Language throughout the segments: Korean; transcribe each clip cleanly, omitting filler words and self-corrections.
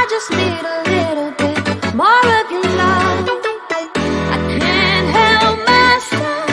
I just need a little bit more of your love. I can't help myself.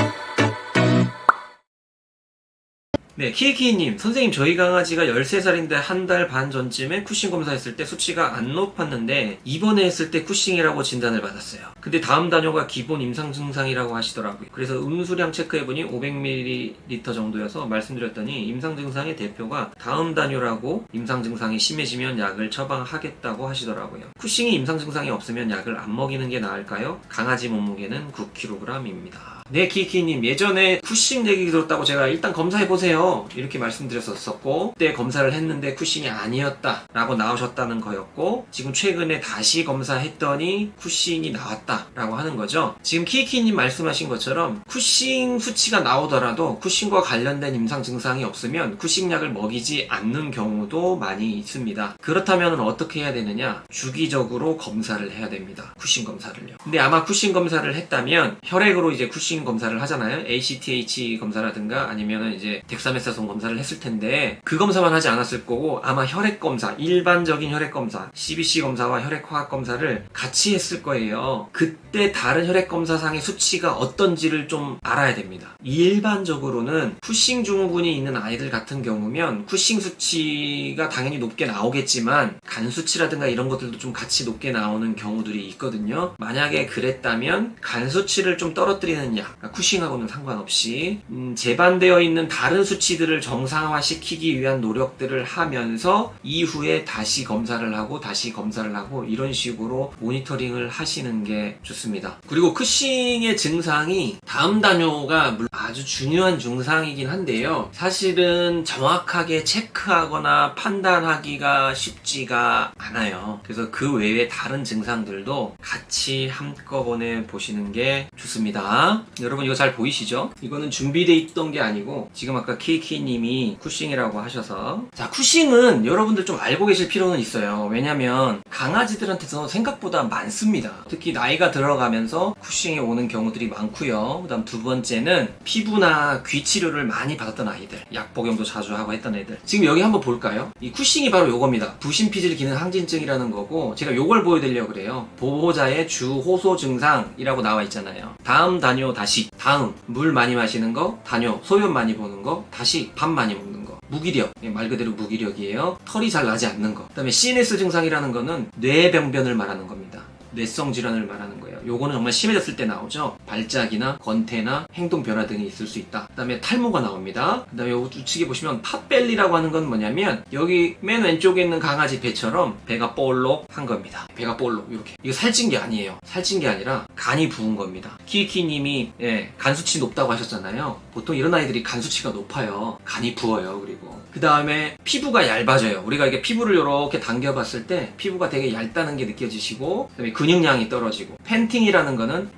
네, 키키님, 선생님 저희 강아지가 13살인데 한 달 반 전쯤에 쿠싱 검사했을 때 수치가 안 높았는데 입원해 했을 때 쿠싱이라고 진단을 받았어요. 근데 다음 단뇨가 기본 임상 증상이라고 하시더라고요. 그래서 음수량 체크해보니 500ml 정도여서 말씀드렸더니 임상 증상의 대표가 다음 단뇨라고 임상 증상이 심해지면 약을 처방하겠다고 하시더라고요. 쿠싱이 임상 증상이 없으면 약을 안 먹이는 게 나을까요? 강아지 몸무게는 9kg입니다. 네, 키키님, 예전에 쿠싱 얘기 들었다고 제가 일단 검사해보세요 이렇게 말씀드렸었고, 그때 검사를 했는데 쿠싱이 아니었다 라고 나오셨다는 거였고, 지금 최근에 다시 검사했더니 쿠싱이 나왔다 라고 하는 거죠. 지금 키키님 말씀하신 것처럼 쿠싱 수치가 나오더라도 쿠싱과 관련된 임상 증상이 없으면 쿠싱약을 먹이지 않는 경우도 많이 있습니다. 그렇다면 어떻게 해야 되느냐? 주기적으로 검사를 해야 됩니다. 쿠싱 검사를요. 근데 아마 쿠싱 검사를 했다면 혈액으로 이제 쿠싱 검사를 하잖아요. ACTH 검사라든가 아니면은 이제 덱사메타손 검사를 했을 텐데 그 검사만 하지 않았을 거고, 아마 혈액 검사, 일반적인 혈액 검사, CBC 검사와 혈액 화학 검사를 같이 했을 거예요. 그때 다른 혈액 검사상의 수치가 어떤지를 좀 알아야 됩니다. 일반적으로는 쿠싱 증후군이 있는 아이들 같은 경우면 쿠싱 수치가 당연히 높게 나오겠지만 간 수치라든가 이런 것들도 좀 같이 높게 나오는 경우들이 있거든요. 만약에 그랬다면 간 수치를 좀 떨어뜨리는 약, 그러니까 쿠싱하고는 상관없이 재반되어 있는 다른 수치들을 정상화시키기 위한 노력들을 하면서 이후에 다시 검사를 하고 이런 식으로 모니터링을 하시는 게 좋습니다. 그리고 쿠싱의 증상이 다음 단뇨가 물론 아주 중요한 증상이긴 한데요, 사실은 정확하게 체크하거나 판단하기가 쉽지가 않아요. 그래서 그 외에 다른 증상들도 같이 한꺼번에 보시는 게 좋습니다. 여러분 이거 잘 보이시죠? 이거는 준비되어 있던 게 아니고 지금 아까 키키님이 쿠싱이라고 하셔서, 자, 쿠싱은 여러분들 좀 알고 계실 필요는 있어요. 왜냐면 강아지들한테서 생각보다 많습니다. 특히 나이가 들어가면서 쿠싱이 오는 경우들이 많고요. 그 다음 두 번째는 피부나 귀 치료를 많이 받았던 아이들, 약 복용도 자주 하고 했던 애들. 지금 여기 한번 볼까요? 이 쿠싱이 바로 요겁니다. 부신피질 기능 항진증이라는 거고, 제가 요걸 보여드리려고 그래요. 보호자의 주호소 증상이라고 나와 있잖아요. 다음 단뇨 다시, 다음 물 많이 마시는 거, 단뇨 소변 많이 보는 거, 다시 밥 많이 먹는 거, 무기력, 말 그대로 무기력이에요. 털이 잘 나지 않는 거. 그 다음에 CNS 증상이라는 거는 뇌병변을 말하는 겁니다. 뇌성 질환을 말하는 거예요. 요거는 정말 심해졌을 때 나오죠. 발작이나 건태나 행동 변화 등이 있을 수 있다. 그 다음에 탈모가 나옵니다. 그 다음에 요 우측에 보시면 팟벨리라고 하는 건 뭐냐면 여기 맨 왼쪽에 있는 강아지 배처럼 배가 볼록한 겁니다. 배가 볼록 이렇게. 이거 살찐 게 아니에요. 살찐 게 아니라 간이 부은 겁니다. 키키님이 간 수치 높다고 하셨잖아요. 보통 이런 아이들이 간 수치가 높아요. 간이 부어요. 그리고 그 다음에 피부가 얇아져요. 우리가 이게 피부를 이렇게 당겨봤을 때 피부가 되게 얇다는 게 느껴지시고, 그 다음에 근육량이 떨어지고, 팬팅이라는 거는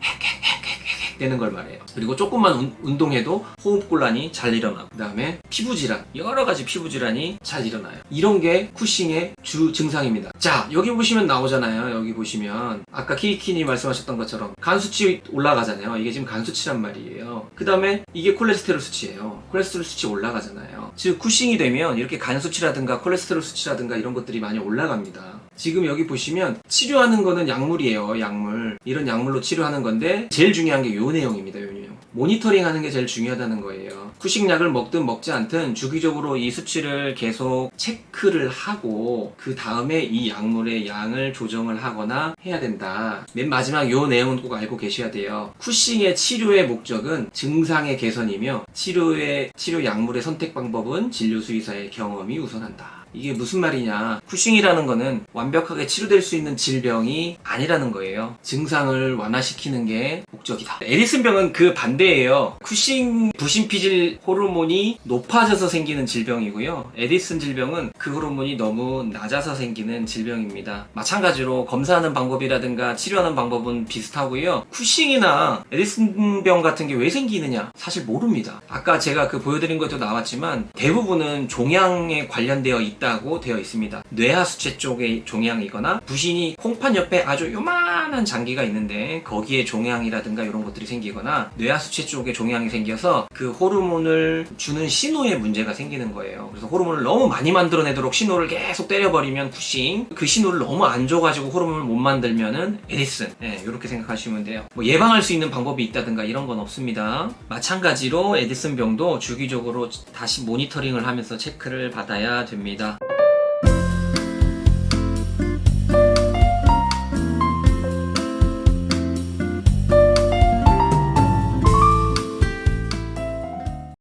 되는 걸 말해요. 그리고 조금만 운동해도 호흡곤란이 잘 일어나고, 그 다음에 피부질환, 여러 가지 피부질환이 잘 일어나요. 이런 게 쿠싱의 주 증상입니다. 자, 여기 보시면 나오잖아요. 여기 보시면 아까 키키님 말씀하셨던 것처럼 간 수치 올라가잖아요. 이게 지금 간 수치란 말이에요. 그 다음에 이게 콜레스테롤 수치예요. 콜레스테롤 수치 올라가잖아요. 즉 쿠싱이 되면 이렇게 간 수치라든가 콜레스테롤 수치라든가 이런 것들이 많이 올라갑니다. 지금 여기 보시면 치료하는 거는 약물이에요. 약물. 이런 약물로 치료하는 건데 제일 중요한 게 요 내용입니다. 요 내용. 모니터링 하는 게 제일 중요하다는 거예요. 쿠싱약을 먹든 먹지 않든 주기적으로 이 수치를 계속 체크를 하고 그 다음에 이 약물의 양을 조정을 하거나 해야 된다. 맨 마지막 요 내용은 꼭 알고 계셔야 돼요. 쿠싱의 치료의 목적은 증상의 개선이며 치료 약물의 선택 방법은 진료 수의사의 경험이 우선한다. 이게 무슨 말이냐, 쿠싱이라는 거는 완벽하게 치료될 수 있는 질병이 아니라는 거예요. 증상을 완화시키는 게 목적이다. 에디슨병은 그 반대예요. 쿠싱 부신피질 호르몬이 높아져서 생기는 질병이고요. 에디슨 질병은 그 호르몬이 너무 낮아서 생기는 질병입니다. 마찬가지로 검사하는 방법이라든가 치료하는 방법은 비슷하고요. 쿠싱이나 에디슨병 같은 게 왜 생기느냐 사실 모릅니다. 아까 제가 그 보여드린 것도 나왔지만 대부분은 종양에 관련되어 있다 있다고 되어 있습니다. 뇌하수체 쪽에 종양이거나 부신이 콩판 옆에 아주 요만한 장기가 있는데 거기에 종양이라든가 이런 것들이 생기거나 뇌하수체 쪽에 종양이 생겨서 그 호르몬을 주는 신호에 문제가 생기는 거예요. 그래서 호르몬을 너무 많이 만들어내도록 신호를 계속 때려버리면 쿠싱, 그 신호를 너무 안 줘가지고 호르몬을 못 만들면은 에디슨. 이렇게 생각하시면 돼요. 뭐 예방할 수 있는 방법이 있다든가 이런 건 없습니다. 마찬가지로 에디슨 병도 주기적으로 다시 모니터링을 하면서 체크를 받아야 됩니다.